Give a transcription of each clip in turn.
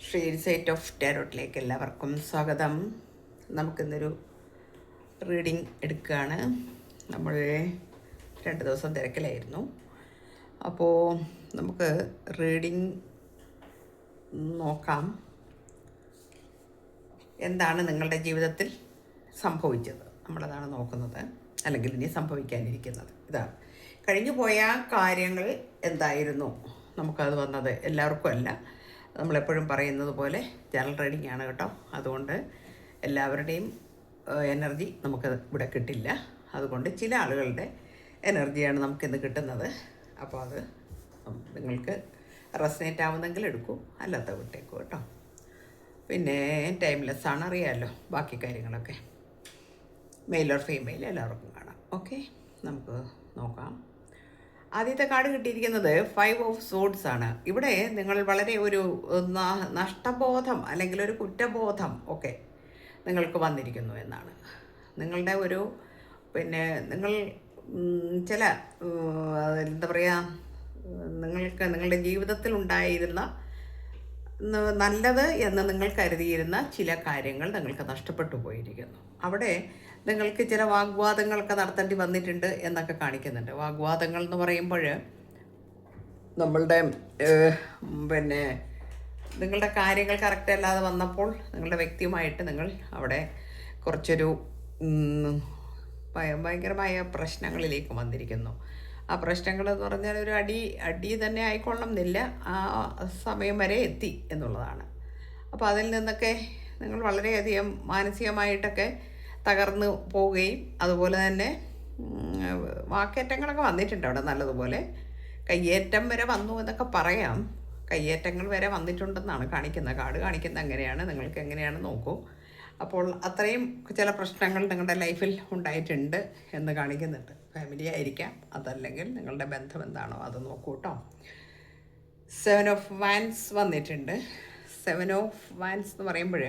Shri site of ടാരോട്ടിലേക്ക് എല്ലാവർക്കും സ്വാഗതം. നമുക്കിന്നൊരു റീഡിങ് എടുക്കുകയാണ്. നമ്മൾ 2 ദിവസം തിരക്കിലായിരുന്നു. അപ്പോൾ നമുക്ക് റീഡിങ് നോക്കാം. എന്താണ് നിങ്ങളുടെ ജീവിതത്തിൽ സംഭവിച്ചത്, നമ്മളതാണ് നോക്കുന്നത്. അല്ലെങ്കിൽ ഇനി സംഭവിക്കാനിരിക്കുന്നത് ഇതാണ്. കഴിഞ്ഞു പോയ കാര്യങ്ങൾ എന്തായിരുന്നു, നമുക്കത് വന്നത് എല്ലാവർക്കും അല്ല. നമ്മളെപ്പോഴും പറയുന്നത് പോലെ ജനറൽ റീഡിംഗ് ആണ് കേട്ടോ. അതുകൊണ്ട് എല്ലാവരുടെയും എനർജി നമുക്ക് ഇവിടെ കിട്ടില്ല. അതുകൊണ്ട് ചില ആളുകളുടെ എനർജിയാണ് നമുക്കിന്ന് കിട്ടുന്നത്. അപ്പോൾ അത് നിങ്ങൾക്ക് റെസനേറ്റ് ആവുന്നെങ്കിൽ എടുക്കൂ, അല്ലാത്ത വിട്ടേക്കൂ കേട്ടോ. പിന്നെ ടൈംലെസ് ആണ്, അറിയാമല്ലോ ബാക്കി കാര്യങ്ങളൊക്കെ. മെയിൽ ഓർ ഫീമെയിൽ എല്ലാവർക്കും കാണാം. ഓക്കെ, നമുക്ക് നോക്കാം. ആദ്യത്തെ കാർഡ് കിട്ടിയിരിക്കുന്നത് 5 ഓഫ് സോഡ്സ് ആണ്. ഇവിടെ നിങ്ങൾ വളരെ ഒരു നഷ്ടബോധം അല്ലെങ്കിൽ ഒരു കുറ്റബോധം ഒക്കെ നിങ്ങൾക്ക് വന്നിരിക്കുന്നു എന്നാണ്. നിങ്ങളുടെ ഒരു നിങ്ങൾ ചില എന്താ പറയുക, നിങ്ങളുടെ ജീവിതത്തിൽ ഉണ്ടായിരുന്ന നല്ലത് എന്ന് നിങ്ങൾ കരുതിയിരുന്ന ചില കാര്യങ്ങൾ നിങ്ങൾക്ക് നഷ്ടപ്പെട്ടു പോയിരിക്കുന്നു. അവിടെ നിങ്ങൾക്ക് ചില വാഗ്വാദങ്ങളൊക്കെ നടത്തേണ്ടി വന്നിട്ടുണ്ട് എന്നൊക്കെ കാണിക്കുന്നുണ്ട്. വാഗ്വാദങ്ങൾ എന്ന് പറയുമ്പോൾ നമ്മളുടെ നിങ്ങളുടെ കാര്യങ്ങൾ കറക്റ്റ് അല്ലാതെ വന്നപ്പോൾ നിങ്ങളുടെ വ്യക്തിയുമായിട്ട് നിങ്ങൾ അവിടെ കുറച്ചൊരു ഭയങ്കരമായ പ്രശ്നങ്ങളിലേക്ക് വന്നിരിക്കുന്നു. ആ പ്രശ്നങ്ങൾ എന്ന് പറഞ്ഞാൽ ഒരു അടി തന്നെ ആയിക്കൊള്ളണം എന്നില്ല, ആ സമയം വരെ എത്തി എന്നുള്ളതാണ്. അപ്പോൾ അതിൽ നിന്നൊക്കെ നിങ്ങൾ വളരെയധികം മാനസികമായിട്ടൊക്കെ തകർന്നു പോവുകയും അതുപോലെ തന്നെ വാക്കേറ്റങ്ങളൊക്കെ വന്നിട്ടുണ്ട് അവിടെ. നല്ലതുപോലെ കയ്യേറ്റം വരെ വന്നു എന്നൊക്കെ പറയാം. കയ്യേറ്റങ്ങൾ വരെ വന്നിട്ടുണ്ടെന്നാണ് കാണിക്കുന്ന കാർഡ്. കാണിക്കുന്നത് എങ്ങനെയാണ്, നിങ്ങൾക്ക് എങ്ങനെയാണ് നോക്കൂ. അപ്പോൾ അത്രയും ചില പ്രശ്നങ്ങൾ നിങ്ങളുടെ ലൈഫിൽ ഉണ്ടായിട്ടുണ്ട് എന്ന് കാണിക്കുന്നുണ്ട്. ഫാമിലി ആയിരിക്കാം, അതല്ലെങ്കിൽ നിങ്ങളുടെ ബന്ധം എന്താണോ അത് നോക്കൂ കേട്ടോ. 7 ഓഫ് വാൻസ് വന്നിട്ടുണ്ട്. 7 ഓഫ് വാൻസ് എന്ന് പറയുമ്പോൾ,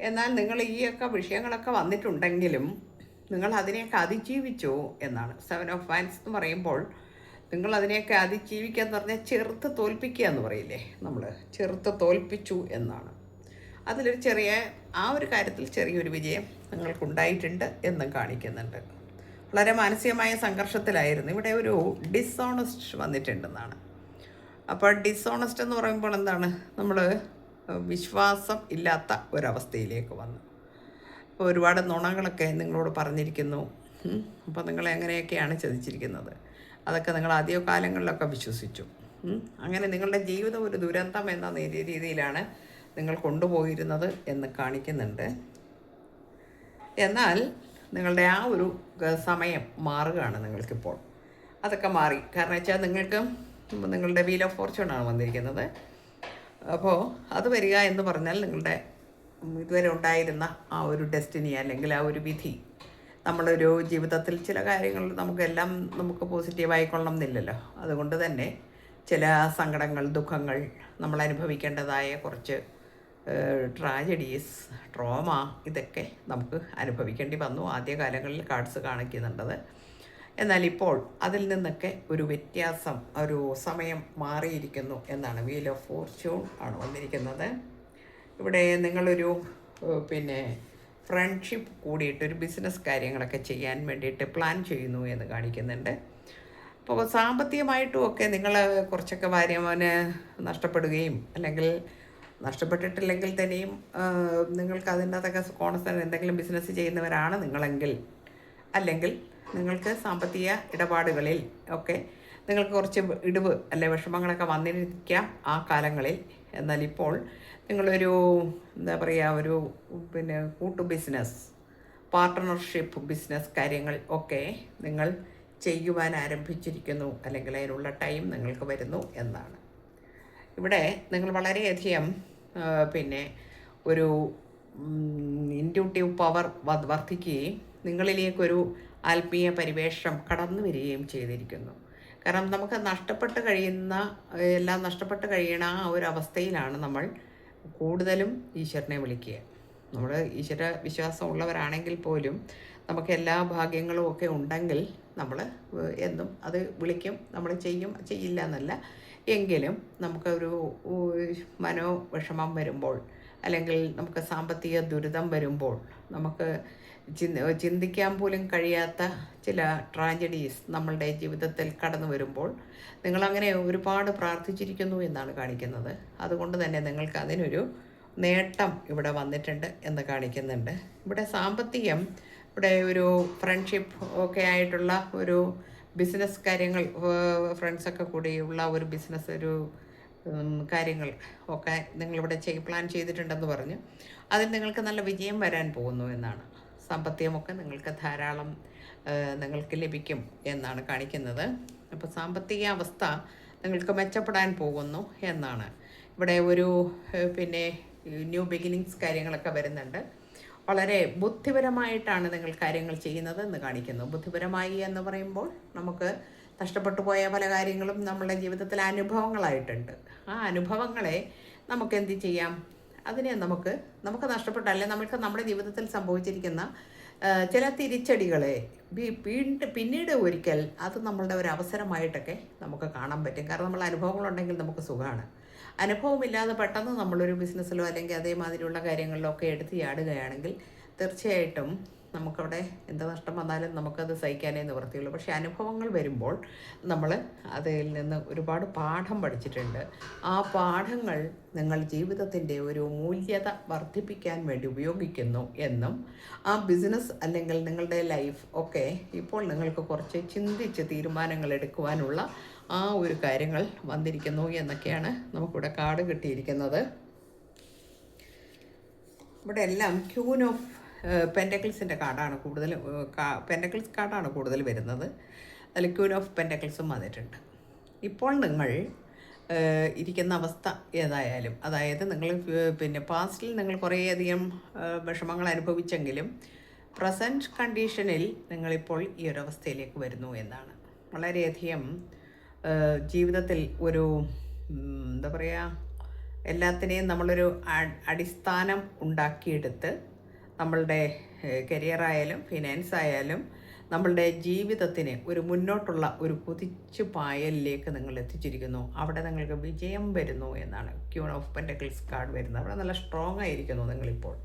എന്നാൽ നിങ്ങൾ ഈയൊക്കെ വിഷയങ്ങളൊക്കെ വന്നിട്ടുണ്ടെങ്കിലും നിങ്ങൾ അതിനെയൊക്കെ അതിജീവിച്ചു എന്നാണ്. 7 ഓഫ് വാൻസ് എന്ന് പറയുമ്പോൾ നിങ്ങൾ അതിനെയൊക്കെ അതിജീവിക്കുക എന്ന് പറഞ്ഞാൽ ചെറുത്ത് തോൽപ്പിക്കുക എന്ന് പറയില്ലേ, നമ്മൾ ചെറുത്ത് തോൽപ്പിച്ചു എന്നാണ്. അതിലൊരു ആ ഒരു കാര്യത്തിൽ ചെറിയൊരു വിജയം നിങ്ങൾക്കുണ്ടായിട്ടുണ്ട് എന്നും കാണിക്കുന്നുണ്ട്. വളരെ മാനസികമായ സംഘർഷത്തിലായിരുന്നു. ഇവിടെ ഒരു ഡിസോണസ്റ്റ് വന്നിട്ടുണ്ടെന്നാണ്. അപ്പോൾ ഡിസോണസ്റ്റ് എന്ന് പറയുമ്പോൾ എന്താണ്, നമ്മൾ വിശ്വാസം ഇല്ലാത്ത ഒരവസ്ഥയിലേക്ക് വന്നു. അപ്പോൾ ഒരുപാട് നുണകളൊക്കെ നിങ്ങളോട് പറഞ്ഞിരിക്കുന്നു. അപ്പോൾ നിങ്ങളെ എങ്ങനെയൊക്കെയാണ് ചതിച്ചിരിക്കുന്നത്, അതൊക്കെ നിങ്ങൾ ആദ്യ കാലങ്ങളിലൊക്കെ വിശ്വസിച്ചു. അങ്ങനെ നിങ്ങളുടെ ജീവിതം ഒരു ദുരന്തം എന്ന രീതിയിലാണ് നിങ്ങൾ കൊണ്ടുപോയിരുന്നത് എന്ന് കാണിക്കുന്നുണ്ട്. എന്നാൽ നിങ്ങളുടെ ആ ഒരു സമയം മാറുകയാണ് നിങ്ങൾക്കിപ്പോൾ. അതൊക്കെ മാറി. കാരണം വെച്ചാൽ നിങ്ങൾക്ക് നിങ്ങളുടെ വീൽ ഓഫ് ഫോർച്യൂണാണ് വന്നിരിക്കുന്നത്. അപ്പോൾ അത് വരിക എന്ന് പറഞ്ഞാൽ നിങ്ങളുടെ ഇതുവരെ ഉണ്ടായിരുന്ന ആ ഒരു ഡെസ്റ്റിനി അല്ലെങ്കിൽ ആ ഒരു വിധി, നമ്മളൊരു ജീവിതത്തിൽ ചില കാര്യങ്ങൾ നമുക്ക് പോസിറ്റീവായിക്കൊള്ളണം എന്നില്ലല്ലോ. അതുകൊണ്ട് തന്നെ ചില സങ്കടങ്ങൾ, ദുഃഖങ്ങൾ, നമ്മൾ അനുഭവിക്കേണ്ടതായ കുറച്ച് ട്രാജഡീസ്, ട്രോമ, ഇതൊക്കെ നമുക്ക് അനുഭവിക്കേണ്ടി വന്നു ആദ്യകാലങ്ങളിൽ കാർഡ്സ് കാണിക്കുന്നുണ്ടത്. എന്നാൽ ഇപ്പോൾ അതിൽ നിന്നൊക്കെ ഒരു വ്യത്യാസം, ഒരു സമയം മാറിയിരിക്കുന്നു എന്നാണ്. വീൽ ഓഫ് ഫോർച്യൂൺ ആണ് വന്നിരിക്കുന്നത്. ഇവിടെ നിങ്ങളൊരു ഫ്രണ്ട്ഷിപ്പ് കൂടിയിട്ടൊരു ബിസിനസ് കാര്യങ്ങളൊക്കെ ചെയ്യാൻ വേണ്ടിയിട്ട് പ്ലാൻ ചെയ്യുന്നു എന്ന് കാണിക്കുന്നുണ്ട്. അപ്പോൾ സാമ്പത്തികമായിട്ടും ഒക്കെ നിങ്ങൾ കുറച്ചൊക്കെ വരുമാനം നഷ്ടപ്പെടുകയും, അല്ലെങ്കിൽ നഷ്ടപ്പെട്ടിട്ടില്ലെങ്കിൽ തന്നെയും നിങ്ങൾക്ക് അതിൻ്റെ അതൊക്കെ കോൺസെൻട്രേറ്റ് എന്തെങ്കിലും ബിസിനസ് ചെയ്യുന്നവരാണ് നിങ്ങളെങ്കിൽ, അല്ലെങ്കിൽ നിങ്ങൾക്ക് സാമ്പത്തിക ഇടപാടുകളിൽ ഒക്കെ നിങ്ങൾക്ക് കുറച്ച് ഇടിവ് അല്ലെ വിഷമങ്ങളൊക്കെ വന്നിരിക്കാം ആ കാലങ്ങളിൽ. എന്നാൽ ഇപ്പോൾ നിങ്ങളൊരു എന്താ പറയുക, ഒരു കൂട്ടു ബിസിനസ്, പാർട്ട്ണർഷിപ്പ് ബിസിനസ് കാര്യങ്ങൾ ഒക്കെ നിങ്ങൾ ചെയ്യുവാൻ ആരംഭിച്ചിരിക്കുന്നു, അല്ലെങ്കിൽ അതിനുള്ള ടൈം നിങ്ങൾക്ക് വരുന്നു എന്നാണ്. ഇവിടെ നിങ്ങൾ വളരെയധികം ഒരു ഇൻറ്റ്യൂട്ടീവ് പവർ വർദ്ധിക്കുകയും നിങ്ങളിലേക്കൊരു ആത്മീയ പരിവേഷം കടന്നു വരികയും ചെയ്തിരിക്കുന്നു. കാരണം നമുക്ക് എല്ലാം നഷ്ടപ്പെട്ട് കഴിയണ ആ ഒരു അവസ്ഥയിലാണ് നമ്മൾ കൂടുതലും ഈശ്വരനെ വിളിക്കുക. നമ്മൾ ഈശ്വര വിശ്വാസമുള്ളവരാണെങ്കിൽ പോലും നമുക്ക് എല്ലാ ഭാഗ്യങ്ങളും ഒക്കെ ഉണ്ടെങ്കിൽ നമ്മൾ എന്നും അത് വിളിക്കും, നമ്മൾ ചെയ്യില്ല എന്നല്ല. എങ്കിലും നമുക്കൊരു മനോവിഷമം വരുമ്പോൾ, അല്ലെങ്കിൽ നമുക്ക് സാമ്പത്തിക ദുരിതം വരുമ്പോൾ, നമുക്ക് ചിന്തിക്കാൻ പോലും കഴിയാത്ത ചില ട്രാജഡീസ് നമ്മളുടെ ജീവിതത്തിൽ കടന്നു വരുമ്പോൾ നിങ്ങളങ്ങനെ ഒരുപാട് പ്രാർത്ഥിച്ചിരിക്കുന്നു എന്നാണ് കാണിക്കുന്നത്. അതുകൊണ്ട് തന്നെ നിങ്ങൾക്ക് അതിനൊരു നേട്ടം ഇവിടെ വന്നിട്ടുണ്ട് എന്ന് കാണിക്കുന്നുണ്ട്. ഇവിടെ സാമ്പത്തികം, ഇവിടെ ഒരു ഫ്രണ്ട്ഷിപ്പ് ഒക്കെ ആയിട്ടുള്ള ഒരു ബിസിനസ് കാര്യങ്ങൾ, ഫ്രണ്ട്സൊക്കെ കൂടിയുള്ള ഒരു ബിസിനസ്, ഒരു കാര്യങ്ങൾ ഒക്കെ നിങ്ങളിവിടെ പ്ലാൻ ചെയ്തിട്ടുണ്ടെന്ന് പറഞ്ഞു. അതിൽ നിങ്ങൾക്ക് നല്ല വിജയം വരാൻ പോകുന്നു എന്നാണ്. സാമ്പത്തികമൊക്കെ നിങ്ങൾക്ക് ധാരാളം നിങ്ങൾക്ക് ലഭിക്കും എന്നാണ് കാണിക്കുന്നത്. അപ്പോൾ സാമ്പത്തിക അവസ്ഥ നിങ്ങൾക്ക് മെച്ചപ്പെടാൻ പോകുന്നു എന്നാണ്. ഇവിടെ ഒരു പിന്നെ ന്യൂ ബിഗിനിങ്സ് കാര്യങ്ങളൊക്കെ വരുന്നുണ്ട്. വളരെ ബുദ്ധിപരമായിട്ടാണ് നിങ്ങൾ കാര്യങ്ങൾ ചെയ്യുന്നത് എന്ന് കാണിക്കുന്നു. ബുദ്ധിപരമായി എന്ന് പറയുമ്പോൾ നമുക്ക് നഷ്ടപ്പെട്ടു പോയ പല കാര്യങ്ങളും നമ്മളുടെ ജീവിതത്തിൽ അനുഭവങ്ങളായിട്ടുണ്ട്. ആ അനുഭവങ്ങളെ നമുക്ക് എന്ത് ചെയ്യാം, അതിനെ നമുക്ക് നഷ്ടപ്പെട്ടല്ലേ നമുക്ക് നമ്മുടെ ജീവിതത്തിൽ സംഭവിച്ചിരിക്കുന്ന ചില തിരിച്ചടികളെ പിന്നീട് ഒരിക്കൽ അത് നമ്മളുടെ ഒരു അവസരമായിട്ടൊക്കെ നമുക്ക് കാണാൻ പറ്റും. കാരണം നമ്മൾ അനുഭവങ്ങളുണ്ടെങ്കിൽ നമുക്ക് സുഖമാണ്. അനുഭവമില്ലാതെ പെട്ടെന്ന് നമ്മളൊരു ബിസിനസ്സിലോ അല്ലെങ്കിൽ അതേമാതിരിയുള്ള കാര്യങ്ങളിലോ ഒക്കെ എടുത്ത് ചാടുകയാണെങ്കിൽ തീർച്ചയായിട്ടും നമുക്കവിടെ എന്ത് നഷ്ടം വന്നാലും നമുക്കത് സഹിക്കാനേ നിവൃത്തിയുള്ളൂ. പക്ഷേ അനുഭവങ്ങൾ വരുമ്പോൾ നമ്മൾ അതിൽ നിന്ന് ഒരുപാട് പാഠം പഠിച്ചിട്ടുണ്ട്. ആ പാഠങ്ങൾ നിങ്ങൾ ജീവിതത്തിൻ്റെ ഒരു മൂല്യത വർദ്ധിപ്പിക്കാൻ വേണ്ടി ഉപയോഗിക്കുന്നു എന്നും, ആ ബിസിനസ് അല്ലെങ്കിൽ നിങ്ങളുടെ ലൈഫ് ഒക്കെ ഇപ്പോൾ നിങ്ങൾക്ക് കുറച്ച് ചിന്തിച്ച് തീരുമാനങ്ങൾ എടുക്കുവാനുള്ള ആ ഒരു കാര്യങ്ങൾ വന്നിരിക്കുന്നു എന്നൊക്കെയാണ് നമുക്കിവിടെ കാർഡ് കിട്ടിയിരിക്കുന്നത്. ഇവിടെ എല്ലാം ക്യൂൻ ഓഫ് പെൻറ്റക്കിൾസിൻ്റെ കാർഡാണ് കൂടുതൽ, പെൻറ്റക്കിൾസ് കാർഡാണ് കൂടുതൽ വരുന്നത്. അതിൽ ക്യൂൻ ഓഫ് പെൻറ്റക്കിൾസും വന്നിട്ടുണ്ട്. ഇപ്പോൾ നിങ്ങൾ ഇരിക്കുന്ന അവസ്ഥ ഏതായാലും, അതായത് നിങ്ങൾ പിന്നെ പാസ്റ്റിൽ നിങ്ങൾ കുറേയധികം വിഷമങ്ങൾ അനുഭവിച്ചെങ്കിലും പ്രസൻറ്റ് കണ്ടീഷനിൽ നിങ്ങളിപ്പോൾ ഈ ഒരു അവസ്ഥയിലേക്ക് വരുന്നു എന്നാണ്. വളരെയധികം ജീവിതത്തിൽ ഒരു എന്താ പറയുക, എല്ലാത്തിനെയും നമ്മളൊരു അടിസ്ഥാനം ഉണ്ടാക്കിയെടുത്ത് നമ്മളുടെ കരിയറായാലും ഫിനാൻസ് ആയാലും നമ്മളുടെ ജീവിതത്തിന് ഒരു മുന്നോട്ടുള്ള ഒരു കുതിച്ചു പായലിലേക്ക് നിങ്ങൾ എത്തിച്ചിരിക്കുന്നു. അവിടെ നിങ്ങൾക്ക് വിജയം വരുന്നു എന്നാണ് ക്യൂൺ ഓഫ് പെൻറ്റക്കിൾസ് കാർഡ് വരുന്നത്. അവിടെ നല്ല സ്ട്രോങ് ആയിരിക്കുന്നു നിങ്ങളിപ്പോൾ.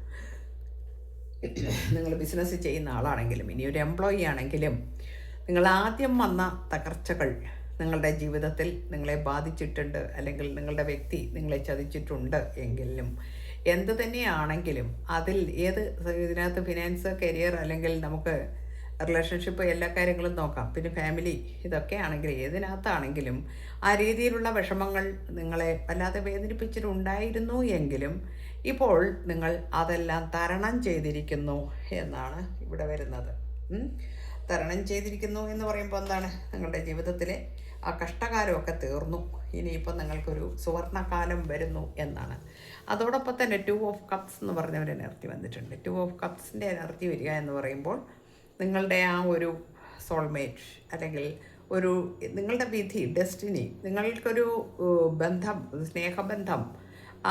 നിങ്ങൾ ബിസിനസ് ചെയ്യുന്ന ആളാണെങ്കിലും ഇനി ഒരു എംപ്ലോയി ആണെങ്കിലും നിങ്ങൾ ആദ്യം വന്ന തകർച്ചകൾ നിങ്ങളുടെ ജീവിതത്തിൽ നിങ്ങളെ ബാധിച്ചിട്ടുണ്ട്, അല്ലെങ്കിൽ നിങ്ങളുടെ വ്യക്തി നിങ്ങളെ ചതിച്ചിട്ടുണ്ട് എങ്കിലും എന്ത് തന്നെയാണെങ്കിലും അതിൽ ഇതിനകത്ത് ഫിനാൻസ്, കരിയർ, അല്ലെങ്കിൽ നമുക്ക് റിലേഷൻഷിപ്പ്, എല്ലാ കാര്യങ്ങളും നോക്കാം, പിന്നെ ഫാമിലി, ഇതൊക്കെ ആണെങ്കിൽ ഏതിനകത്താണെങ്കിലും ആ രീതിയിലുള്ള വിഷമങ്ങൾ നിങ്ങളെ വല്ലാതെ വേദനിപ്പിച്ചിട്ടുണ്ടായിരുന്നു എങ്കിലും ഇപ്പോൾ നിങ്ങൾ അതെല്ലാം തരണം ചെയ്തിരിക്കുന്നു എന്നാണ് ഇവിടെ വരുന്നത്. തരണം ചെയ്തിരിക്കുന്നു എന്ന് പറയുമ്പോൾ എന്താണ്, നിങ്ങളുടെ ജീവിതത്തിലെ ആ കഷ്ടകാലമൊക്കെ തീർന്നു, ഇനിയിപ്പോൾ നിങ്ങൾക്കൊരു സുവർണകാലം വരുന്നു എന്നാണ്. അതോടൊപ്പം തന്നെ 2 ഓഫ് കപ്സ് എന്ന് പറഞ്ഞ ഒരു എനർജി വന്നിട്ടുണ്ട്. 2 ഓഫ് കപ്സിൻ്റെ എനർജി വരിക എന്ന് പറയുമ്പോൾ നിങ്ങളുടെ ആ ഒരു സോൾമേറ്റ്, അല്ലെങ്കിൽ ഒരു നിങ്ങളുടെ വിധി, ഡെസ്റ്റിനി, നിങ്ങൾക്കൊരു ബന്ധം, സ്നേഹബന്ധം,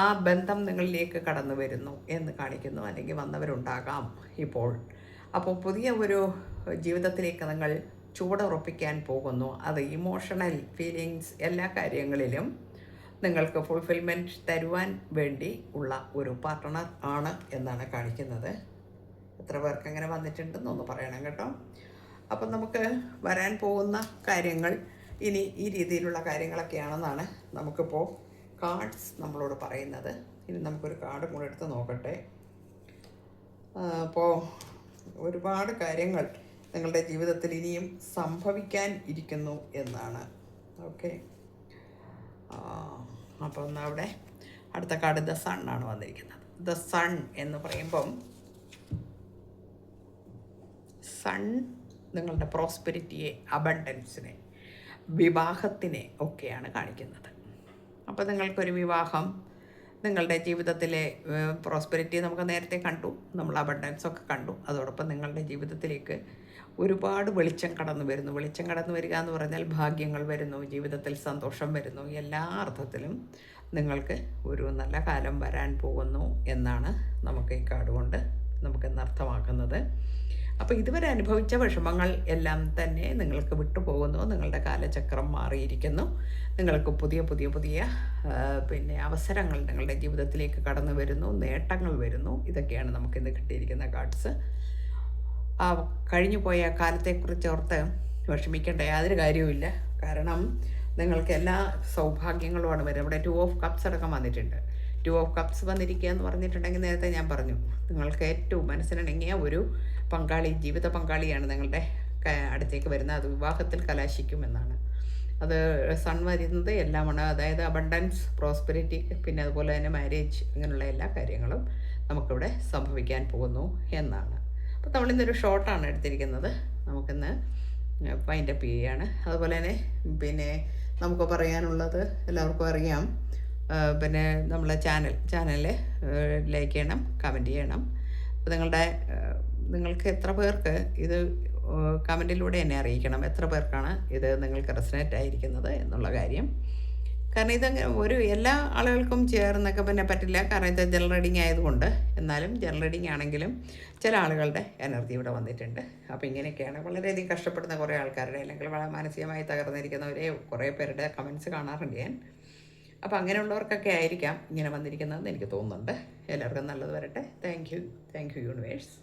ആ ബന്ധം നിങ്ങളിലേക്ക് കടന്നു വരുന്നു എന്ന് കാണിക്കുന്നു. അല്ലെങ്കിൽ വന്നവരുണ്ടാകാം ഇപ്പോൾ. അപ്പോൾ പുതിയ ഒരു ജീവിതത്തിലേക്ക് നിങ്ങൾ ചുവടുറപ്പിക്കാൻ പോകുന്നു. അത് ഇമോഷണൽ ഫീലിങ്സ്, എല്ലാ കാര്യങ്ങളിലും നിങ്ങൾക്ക് ഫുൾഫിൽമെൻറ്റ് തരുവാൻ വേണ്ടി ഉള്ള ഒരു പാർട്ട്ണർ ആണ് എന്നാണ് കാണിക്കുന്നത്. എത്ര പേർക്ക് അങ്ങനെ വന്നിട്ടുണ്ടെന്നൊന്ന് പറയണം കേട്ടോ. അപ്പം നമുക്ക് വരാൻ പോകുന്ന കാര്യങ്ങൾ ഇനി ഈ രീതിയിലുള്ള കാര്യങ്ങളൊക്കെയാണെന്നാണ് നമുക്കിപ്പോൾ കാർഡ്സ് നമ്മളോട് പറയുന്നത്. ഇനി നമുക്കൊരു കാർഡ് കൂടെ എടുത്ത് നോക്കട്ടെ. അപ്പോൾ ഒരുപാട് കാര്യങ്ങൾ നിങ്ങളുടെ ജീവിതത്തിൽ ഇനിയും സംഭവിക്കാൻ ഇരിക്കുന്നു എന്നാണ്. ഓക്കെ, അപ്പോൾ ഒന്ന് അവിടെ അടുത്ത കാർഡ് ദ സൺ ആണ് വന്നിരിക്കുന്നത്. ദ സൺ എന്ന് പറയുമ്പം സൺ നിങ്ങളുടെ പ്രോസ്പെരിറ്റിയെ, അബണ്ടൻസിനെ, വിവാഹത്തിനെ ഒക്കെയാണ് കാണിക്കുന്നത്. അപ്പോൾ നിങ്ങൾക്കൊരു വിവാഹം, നിങ്ങളുടെ ജീവിതത്തിലെ പ്രോസ്പെരിറ്റി നമുക്ക് നേരത്തെ കണ്ടു, നമ്മൾ അബണ്ടൻസ് ഒക്കെ കണ്ടു. അതോടൊപ്പം നിങ്ങളുടെ ജീവിതത്തിലേക്ക് ഒരുപാട് വെളിച്ചം കടന്നു വരുന്നു. വെളിച്ചം കടന്നു വരിക എന്ന് പറഞ്ഞാൽ ഭാഗ്യങ്ങൾ വരുന്നു, ജീവിതത്തിൽ സന്തോഷം വരുന്നു. എല്ലാ അർത്ഥത്തിലും നിങ്ങൾക്ക് ഒരു നല്ല കാലം വരാൻ പോകുന്നു എന്നാണ് നമുക്ക് ഈ കാർഡ് കൊണ്ട് നമുക്കിന്ന് അർത്ഥമാക്കുന്നത്. അപ്പോൾ ഇതുവരെ അനുഭവിച്ച വിഷമങ്ങൾ എല്ലാം തന്നെ നിങ്ങൾക്ക് വിട്ടുപോകുന്നു. നിങ്ങളുടെ കാലചക്രം മാറിയിരിക്കുന്നു. നിങ്ങൾക്ക് പുതിയ പുതിയ പുതിയ പിന്നെ അവസരങ്ങൾ നിങ്ങളുടെ ജീവിതത്തിലേക്ക് കടന്നു വരുന്നു, നേട്ടങ്ങൾ വരുന്നു. ഇതൊക്കെയാണ് നമുക്കിന്ന് കിട്ടിയിരിക്കുന്ന കാർഡ്സ്. ആ കഴിഞ്ഞു പോയ കാലത്തെക്കുറിച്ച് ഓർത്ത് വിഷമിക്കേണ്ട യാതൊരു കാര്യവുമില്ല. കാരണം നിങ്ങൾക്ക് എല്ലാ സൗഭാഗ്യങ്ങളുമാണ് വരുന്നത്. ഇവിടെ 2 ഓഫ് കപ്സ് അടക്കം വന്നിട്ടുണ്ട്. 2 ഓഫ് കപ്സ് വന്നിരിക്കുക എന്ന് പറഞ്ഞിട്ടുണ്ടെങ്കിൽ നേരത്തെ ഞാൻ പറഞ്ഞു, നിങ്ങൾക്ക് ഏറ്റവും മനസ്സിനിണങ്ങിയ ഒരു പങ്കാളി, ജീവിത പങ്കാളിയാണ് നിങ്ങളുടെ അടുത്തേക്ക് വരുന്നത്. അത് വിവാഹത്തിൽ കലാശിക്കുമെന്നാണ്. അത് സൺ വരുന്നത് എല്ലാമാണ്, അതായത് അബണ്ടൻസ്, പ്രോസ്പെരിറ്റി, പിന്നെ അതുപോലെ തന്നെ മാരേജ്, അങ്ങനെയുള്ള എല്ലാ കാര്യങ്ങളും നമുക്കിവിടെ സംഭവിക്കാൻ പോകുന്നു എന്നാണ്. അപ്പോൾ നമ്മളിന്നൊരു ഷോർട്ടാണ് എടുത്തിരിക്കുന്നത്. നമുക്കിന്ന് വൈൻഡപ്പ് ചെയ്യുകയാണ്. അതുപോലെ തന്നെ പിന്നെ നമുക്ക് പറയാനുള്ളത് എല്ലാവർക്കും അറിയാം. പിന്നെ നമ്മളെ ചാനൽ ലൈക്ക് ചെയ്യണം, കമൻറ്റ് ചെയ്യണം. അപ്പോൾ നിങ്ങൾക്ക് എത്ര പേർക്ക് ഇത് കമൻറ്റിലൂടെ എന്നെ അറിയിക്കണം, എത്ര പേർക്കാണ് ഇത് നിങ്ങൾക്ക് റെസനേറ്റ് ആയിരിക്കുന്നത് എന്നുള്ള കാര്യം. കാരണം ഇതങ്ങനെ എല്ലാ ആളുകൾക്കും ചേർന്നൊക്കെ പിന്നെ പറ്റില്ല. കാരണം ഇത് ജനറൽ റീഡിങ് ആയതുകൊണ്ട്. എന്നാലും ജനറൽ റീഡിങ് ആണെങ്കിലും ചില ആളുകളുടെ എനർജി ഇവിടെ വന്നിട്ടുണ്ട്. അപ്പോൾ ഇങ്ങനെയൊക്കെയാണ്. വളരെയധികം കഷ്ടപ്പെടുന്ന കുറേ ആൾക്കാരുടെ, അല്ലെങ്കിൽ വളരെ മാനസികമായി തകർന്നിരിക്കുന്നവരെ കുറേ പേരുടെ കമൻസ് കാണാറുണ്ട് ഞാൻ. അപ്പോൾ അങ്ങനെയുള്ളവർക്കൊക്കെ ആയിരിക്കാം ഇങ്ങനെ വന്നിരിക്കുന്നതെന്ന് എനിക്ക് തോന്നുന്നുണ്ട്. എല്ലാവർക്കും നല്ലത് വരട്ടെ. Thank you universe.